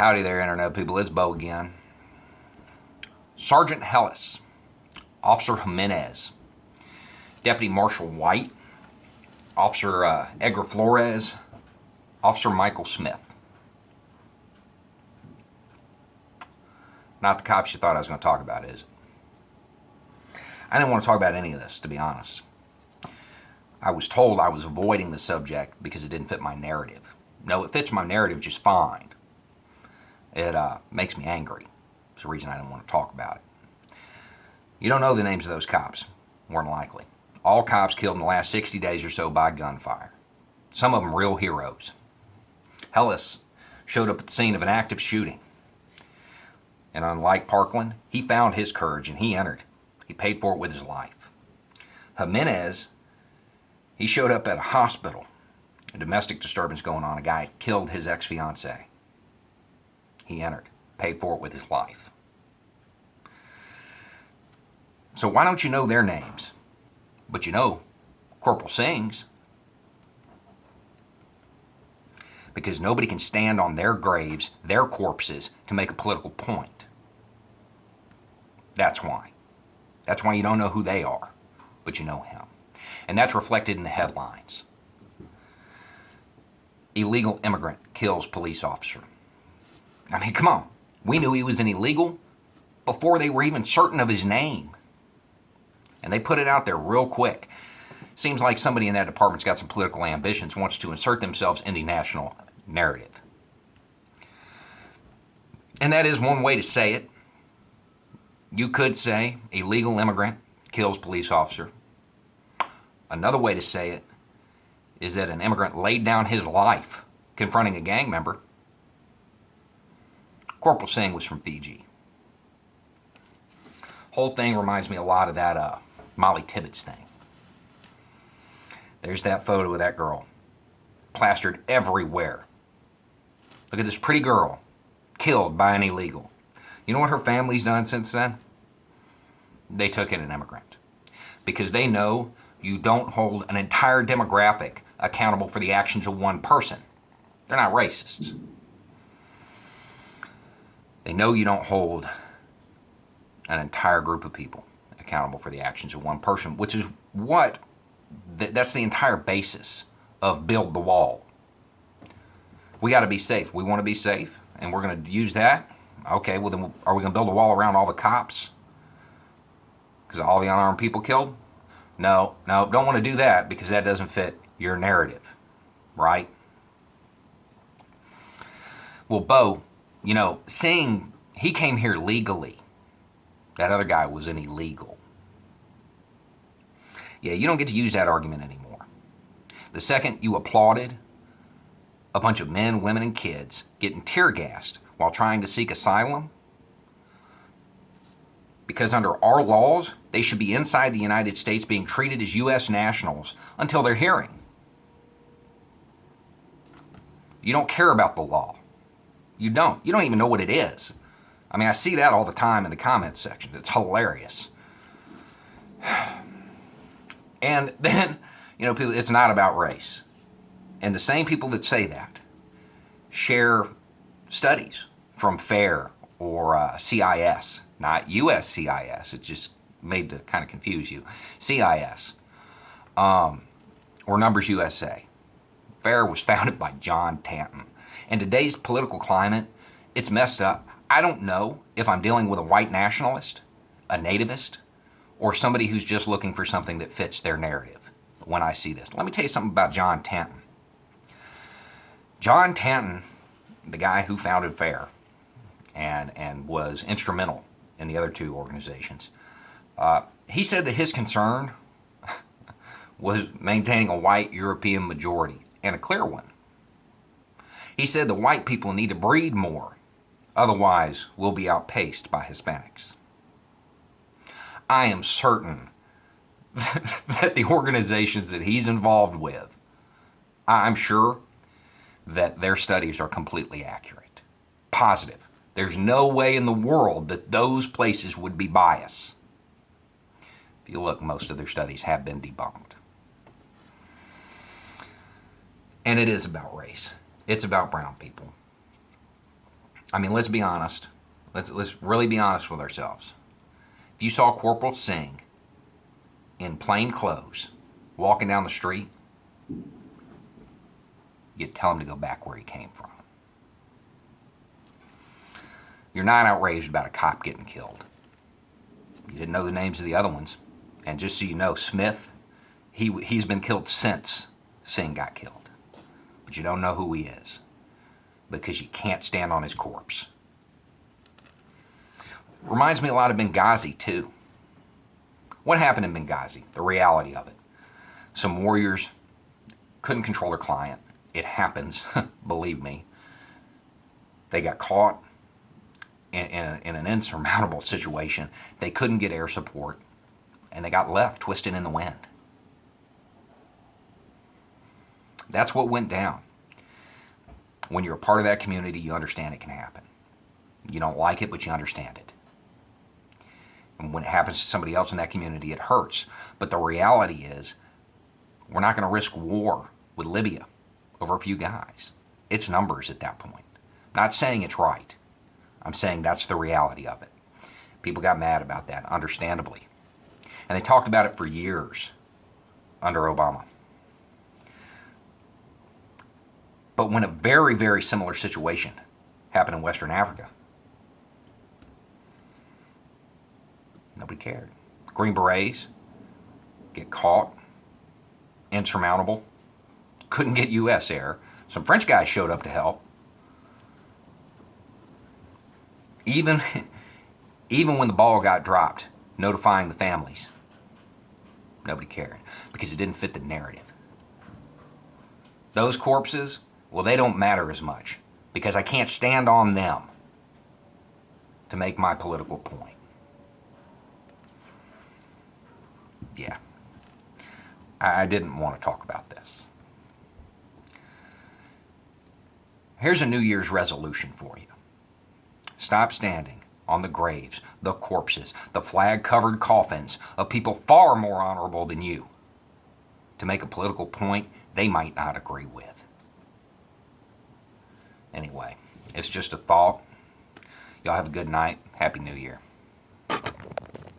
Howdy there, Internet people. It's Bo again. Sergeant Hellis, Officer Jimenez, Deputy Marshal White, Officer Edgar Flores, Officer Michael Smith. Not the cops you thought I was going to talk about, is it? I didn't want to talk about any of this, to be honest. I was told I was avoiding the subject because it didn't fit my narrative. No, it fits my narrative just fine. It makes me angry. It's the reason I didn't want to talk about it. You don't know the names of those cops, more than likely. All cops killed in the last 60 days or so by gunfire. Some of them real heroes. Hellis showed up at the scene of an active shooting. And unlike Parkland, he found his courage and he entered. He paid for it with his life. Jimenez, he showed up at a hospital. A domestic disturbance going on. A guy killed his ex-fiancée. He entered, paid for it with his life. So why don't you know their names? But you know Corporal Singh's. Because nobody can stand on their graves, their corpses, to make a political point. That's why. That's why you don't know who they are, but you know him. And that's reflected in the headlines. Illegal immigrant kills police officer. I mean, come on. We knew he was an illegal before they were even certain of his name. And they put it out there real quick. Seems like somebody in that department's got some political ambitions, wants to insert themselves in the national narrative. And that is one way to say it. You could say illegal immigrant kills police officer. Another way to say it is that an immigrant laid down his life confronting a gang member. Corporal Singh was from Fiji. Whole thing reminds me a lot of that Molly Tibbetts thing. There's that photo of that girl, plastered everywhere. Look at this pretty girl, killed by an illegal. You know what her family's done since then? They took in an immigrant. Because they know you don't hold an entire demographic accountable for the actions of one person. They're not racists. They know you don't hold an entire group of people accountable for the actions of one person, which is what, that's the entire basis of Build the Wall. We got to be safe. We want to be safe, and we're going to use that. Okay, well then, are we going to build a wall around all the cops? Because of all the unarmed people killed? No, don't want to do that because that doesn't fit your narrative, right? Well, Bo, you know, Singh, he came here legally. That other guy was an illegal. Yeah, you don't get to use that argument anymore. The second you applauded a bunch of men, women, and kids getting tear gassed while trying to seek asylum, because under our laws, they should be inside the United States being treated as U.S. nationals until their hearing. You don't care about the law. You don't even know what it is. I mean, I see that all the time in the comments section. It's hilarious. And then, you know, people, it's not about race. And the same people that say that share studies from FAIR or CIS, not USCIS. It's just made to kind of confuse you. CIS, or Numbers USA. FAIR was founded by John Tanton. In today's political climate, it's messed up. I don't know if I'm dealing with a white nationalist, a nativist, or somebody who's just looking for something that fits their narrative when I see this. Let me tell you something about John Tanton. John Tanton, the guy who founded FAIR and was instrumental in the other two organizations, he said that his concern was maintaining a white European majority, and a clear one. He said the white people need to breed more, otherwise we'll be outpaced by Hispanics. I am certain that the organizations that he's involved with, I'm sure that their studies are completely accurate. Positive. There's no way in the world that those places would be biased. If you look, most of their studies have been debunked. And it is about race. It's about brown people. I mean, let's be honest. Let's really be honest with ourselves. If you saw Corporal Singh in plain clothes walking down the street, you'd tell him to go back where he came from. You're not outraged about a cop getting killed. You didn't know the names of the other ones. And just so you know, Smith, he's been killed since Singh got killed. But you don't know who he is because you can't stand on his corpse. Reminds me a lot of Benghazi, too. What happened in Benghazi? The reality of it. Some warriors couldn't control their client. It happens, believe me. They got caught in an insurmountable situation. They couldn't get air support, and they got left twisted in the wind. That's what went down. When you're a part of that community, you understand it can happen. You don't like it, but you understand it. And when it happens to somebody else in that community, it hurts. But the reality is, we're not going to risk war with Libya over a few guys. It's numbers at that point. I'm not saying it's right. I'm saying that's the reality of it. People got mad about that, understandably. And they talked about it for years under Obama. But when a very, very similar situation happened in Western Africa, nobody cared. Green Berets get caught, insurmountable, couldn't get U.S. air. Some French guys showed up to help. Even when the ball got dropped, notifying the families, nobody cared because it didn't fit the narrative. Those corpses, well, they don't matter as much because I can't stand on them to make my political point. Yeah, I didn't want to talk about this. Here's a New Year's resolution for you. Stop standing on the graves, the corpses, the flag-covered coffins of people far more honorable than you to make a political point they might not agree with. Anyway, it's just a thought. Y'all have a good night. Happy New Year.